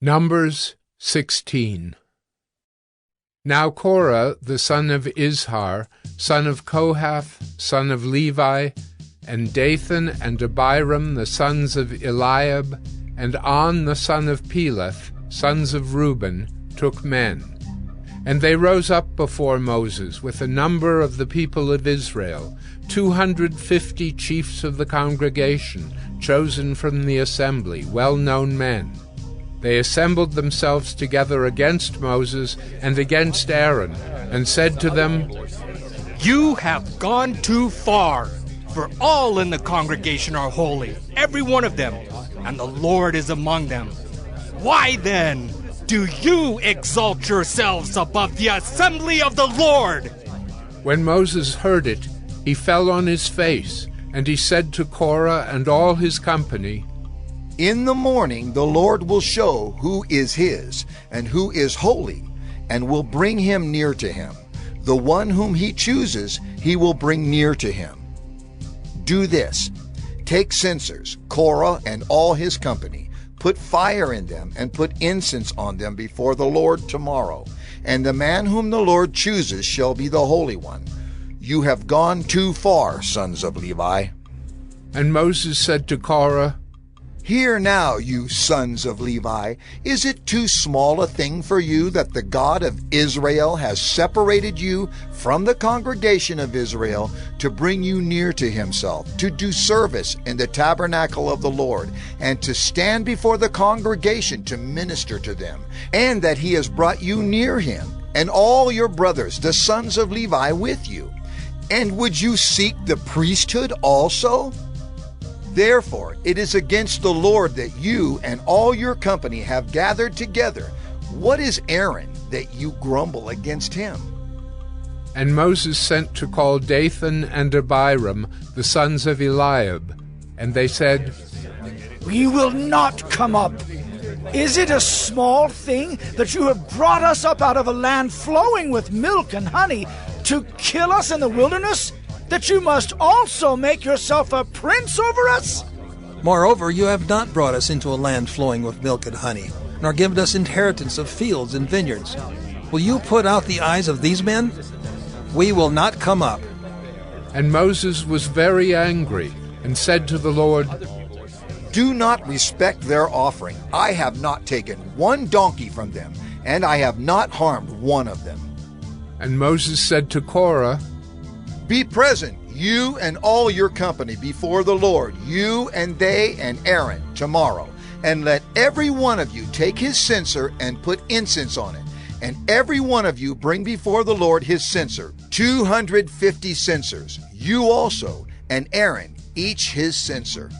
Numbers 16. Now Korah, the son of Izehar, son of Kohath, son of Levi, and Datán and Abiram, the sons of Eliab, and On, the son of Pelet, sons of Rubén, took men. And they rose up before Moses with a number of the people of Israel, 250 chiefs of the congregation, chosen from the assembly, well-known men. They assembled themselves together against Moses and against Aaron, and said to them, "You have gone too far, for all in the congregation are holy, every one of them, and the Lord is among them. Why then do you exalt yourselves above the assembly of the Lord?" When Moses heard it, he fell on his face, and he said to Korah and all his company, "In the morning the Lord will show who is his and who is holy, and will bring him near to him. The one whom he chooses he will bring near to him. Do this: take censers, Korah and all his company, put fire in them, and put incense on them before the Lord tomorrow. And the man whom the Lord chooses shall be the Holy One. You have gone too far, sons of Levi." And Moses said to Korah, "Hear now, you sons of Levi, is it too small a thing for you that the God of Israel has separated you from the congregation of Israel to bring you near to himself, to do service in the tabernacle of the Lord, and to stand before the congregation to minister to them, and that he has brought you near him, and all your brothers, the sons of Levi, with you? And would you seek the priesthood also? Therefore, it is against the Lord that you and all your company have gathered together. What is Aaron that you grumble against him?" And Moses sent to call Datán and Abiram, the sons of Eliab. And they said, "We will not come up. Is it a small thing that you have brought us up out of a land flowing with milk and honey to kill us in the wilderness, that you must also make yourself a prince over us?" Moreover, you have not brought us into a land flowing with milk and honey, nor given us inheritance of fields and vineyards. Will you put out the eyes of these men? We will not come up. And Moses was very angry, and said to the Lord, "Do not respect their offering. I have not taken one donkey from them, and I have not harmed one of them." And Moses said to Korah, "Be present, you and all your company, before the Lord, you and they and Aaron, tomorrow. And let every one of you take his censer and put incense on it. And every one of you bring before the Lord his censer, 250 censers, you also, and Aaron, each his censer."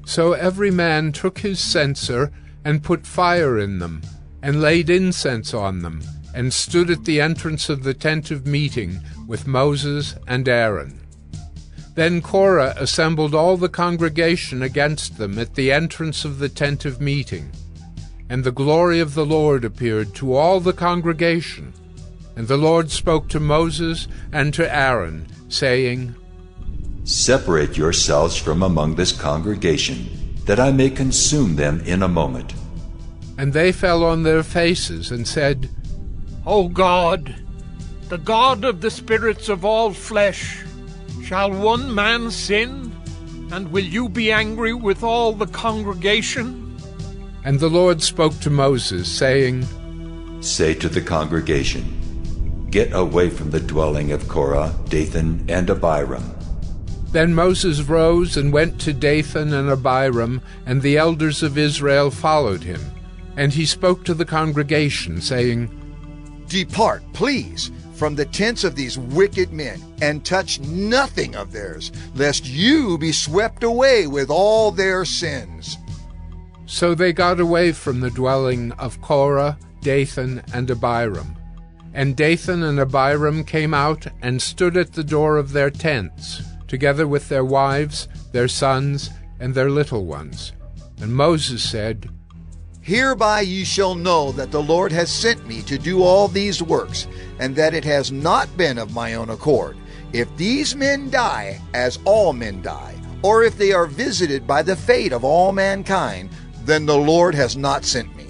So every man took his censer, and put fire in them, and laid incense on them, and stood at the entrance of the tent of meeting with Moses and Aaron. Then Korah assembled all the congregation against them at the entrance of the tent of meeting. And the glory of the Lord appeared to all the congregation. And the Lord spoke to Moses and to Aaron, saying, "Separate yourselves from among this congregation, that I may consume them in a moment." And they fell on their faces and said, O God, the God of the spirits of all flesh, shall one man sin? And will you be angry with all the congregation? And the Lord spoke to Moses, saying, "Say to the congregation, get away from the dwelling of Korah, Datán, and Abiram." Then Moses rose and went to Datán and Abiram, and the elders of Israel followed him. And he spoke to the congregation, saying, "Depart, please, from the tents of these wicked men, and touch nothing of theirs, lest you be swept away with all their sins." So they got away from the dwelling of Korah, Datán, and Abiram. And Datán and Abiram came out and stood at the door of their tents, together with their wives, their sons, and their little ones. And Moses said, "Hereby ye shall know that the Lord has sent me to do all these works, and that it has not been of my own accord. If these men die, as all men die, or if they are visited by the fate of all mankind, then the Lord has not sent me.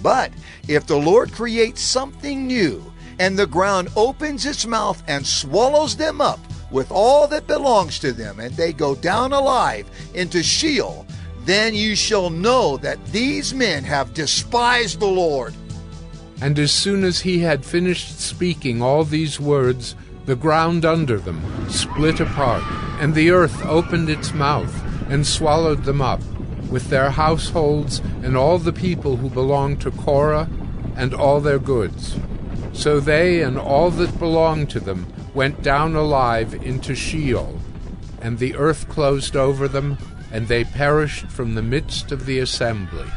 But if the Lord creates something new, and the ground opens its mouth and swallows them up with all that belongs to them, and they go down alive into Sheol, then you shall know that these men have despised the Lord. And as soon as he had finished speaking all these words, the ground under them split apart, and the earth opened its mouth and swallowed them up, with their households and all the people who belonged to Korah and all their goods. So they and all that belonged to them went down alive into Sheol, and the earth closed over them, and they perished from the midst of the assembly.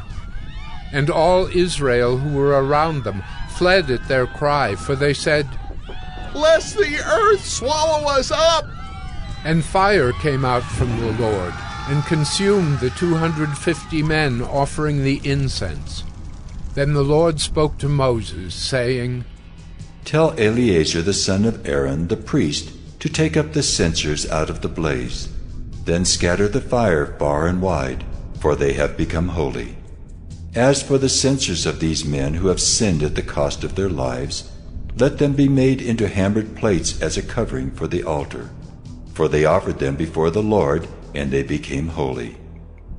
And all Israel who were around them fled at their cry, for they said, "Lest the earth swallow us up!" And fire came out from the Lord, and consumed the 250 men offering the incense. Then the Lord spoke to Moses, saying, Tell Eleazar the son of Aaron the priest to take up the censers out of the blaze. Then scatter the fire far and wide, for they have become holy. As for the censers of these men who have sinned at the cost of their lives, let them be made into hammered plates as a covering for the altar. For they offered them before the Lord, and they became holy.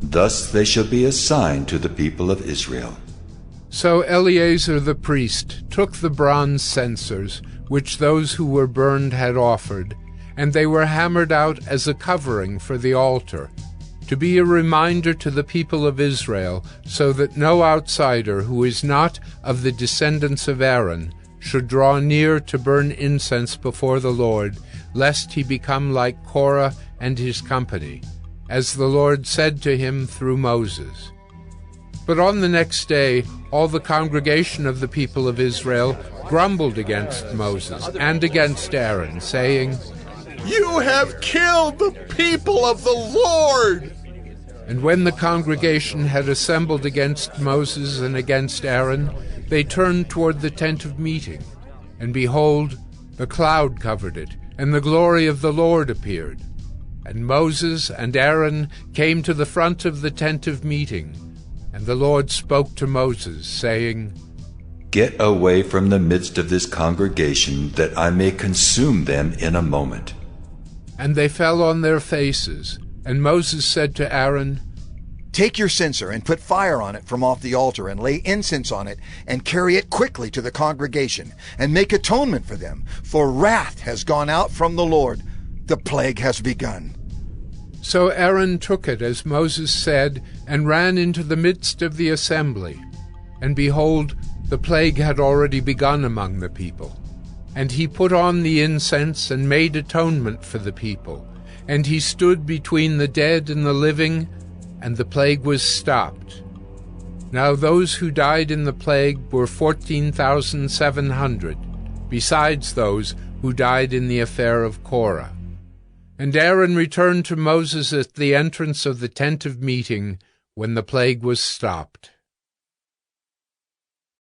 Thus they shall be a sign to the people of Israel. So Eleazar the priest took the bronze censers, which those who were burned had offered, and they were hammered out as a covering for the altar, to be a reminder to the people of Israel, so that no outsider who is not of the descendants of Aaron should draw near to burn incense before the Lord, lest he become like Korah and his company, as the Lord said to him through Moses. But on the next day all the congregation of the people of Israel grumbled against Moses and against Aaron, saying, "You have killed the people of the Lord!" And when the congregation had assembled against Moses and against Aaron, they turned toward the tent of meeting. And behold, the cloud covered it, and the glory of the Lord appeared. And Moses and Aaron came to the front of the tent of meeting. And the Lord spoke to Moses, saying, Get away from the midst of this congregation, that I may consume them in a moment. And they fell on their faces. And Moses said to Aaron, Take your censer and put fire on it from off the altar, and lay incense on it, and carry it quickly to the congregation, and make atonement for them, for wrath has gone out from the Lord. The plague has begun. So Aaron took it as Moses said, and ran into the midst of the assembly. And behold, the plague had already begun among the people. And he put on the incense and made atonement for the people. And he stood between the dead and the living, and the plague was stopped. Now those who died in the plague were 14,700, besides those who died in the affair of Korah. And Aaron returned to Moses at the entrance of the tent of meeting when the plague was stopped.